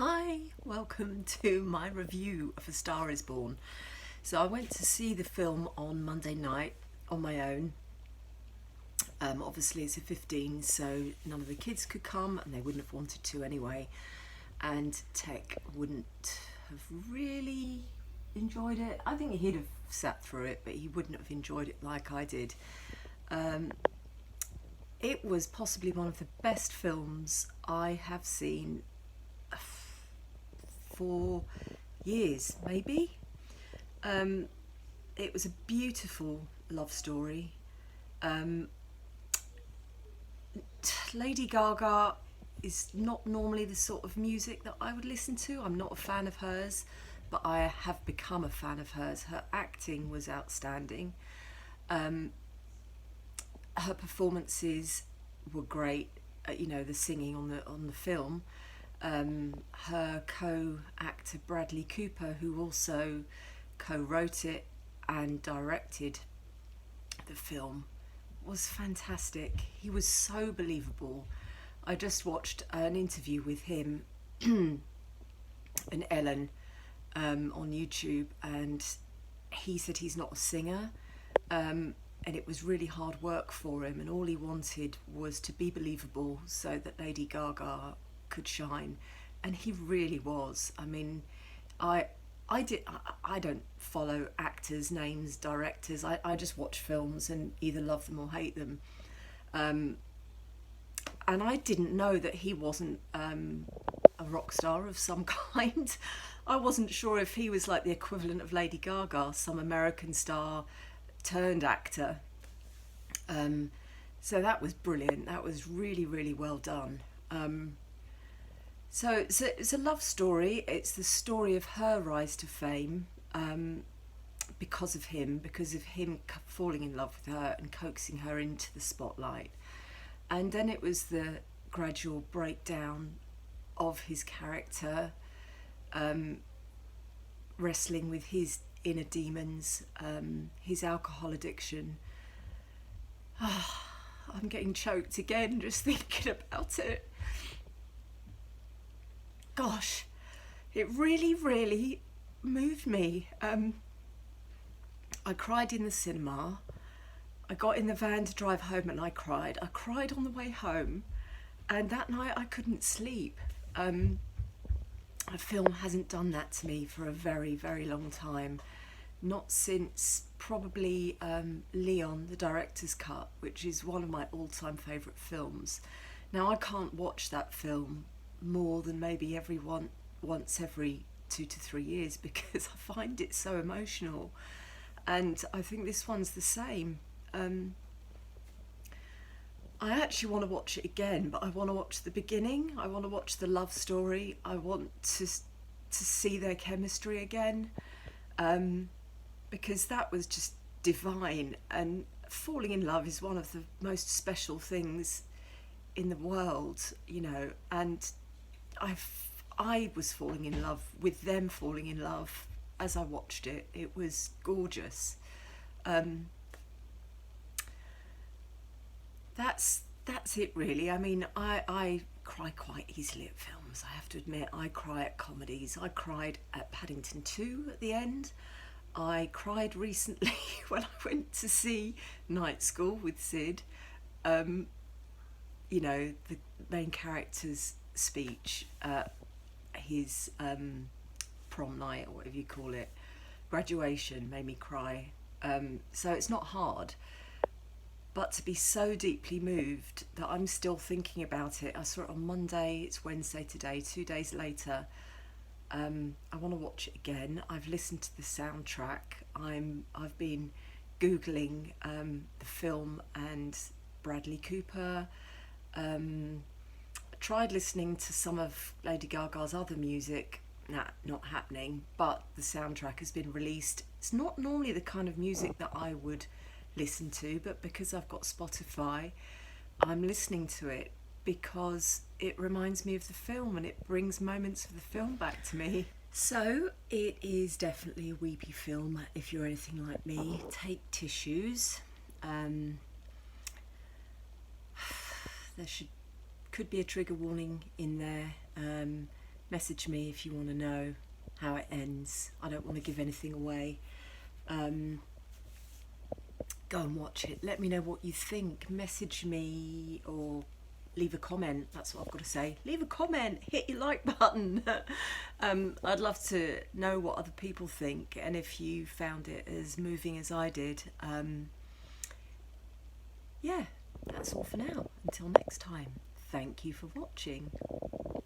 Hi, welcome to my review of A Star is Born. So I went to see the film on Monday night on my own. Obviously it's a 15, so none of the kids could come and they wouldn't have wanted to anyway. And Tech wouldn't have really enjoyed it. I think he'd have sat through it, but he wouldn't have enjoyed it like I did. It was possibly one of the best films I have seen for years, maybe. It was a beautiful love story. Lady Gaga is not normally the sort of music that I would listen to. I'm not a fan of hers, but I have become a fan of hers. Her acting was outstanding. Her performances were great. The singing on the film. Her co-actor Bradley Cooper, who also co-wrote it and directed the film, was fantastic. He was so believable. I just watched an interview with him and Ellen on YouTube, and he said he's not a singer, and it was really hard work for him, and all he wanted was to be believable so that Lady Gaga could shine, and he really was. I mean, I don't follow actors' names, directors. I just watch films and either love them or hate them. And I didn't know that he wasn't a rock star of some kind. I wasn't sure if he was like the equivalent of Lady Gaga, some American star turned actor. So that was brilliant. That was really, really well done. So it's a love story. It's the story of her rise to fame because of him falling in love with her and coaxing her into the spotlight. And then it was the gradual breakdown of his character, wrestling with his inner demons, his alcohol addiction. I'm getting choked again just thinking about it. Gosh, it really, really moved me. I cried in the cinema. I got in the van to drive home and I cried. I cried on the way home, and that night I couldn't sleep. A film hasn't done that to me for a very, very long time. Not since probably Leon, the director's cut, which is one of my all-time favourite films. Now, I can't watch that film more than maybe once every 2 to 3 years because I find it so emotional, and I think this one's the same. I actually want to watch it again, but I want to watch the beginning. I want to watch the love story. I want to see their chemistry again, because that was just divine. And falling in love is one of the most special things in the world, and I was falling in love with them falling in love as I watched it. It was gorgeous. That's it really. I mean, I cry quite easily at films, I have to admit. I cry at comedies. I cried at Paddington 2 at the end. I cried recently when I went to see Night School with Sid. The main character's speech at his prom night, or whatever you call it, graduation, made me cry. So it's not hard. But to be so deeply moved that I'm still thinking about it. I saw it on Monday, it's Wednesday today, 2 days later. I want to watch it again. I've listened to the soundtrack. I've been Googling the film and Bradley Cooper. I tried listening to some of Lady Gaga's other music. Not happening, but the soundtrack has been released. It's not normally the kind of music that I would listen to, but because I've got Spotify, I'm listening to it because it reminds me of the film and it brings moments of the film back to me. So it is definitely a weepy film. If you're anything like me, take tissues. There could be a trigger warning in there. Message me if you want to know how it ends. I don't want to give anything away. Go and watch it. Let me know what you think. Message me or leave a comment. That's what I've got to say. Leave a comment. Hit your like button. I'd love to know what other people think, and if you found it as moving as I did. Yeah, that's all for now. Until next time. Thank you for watching.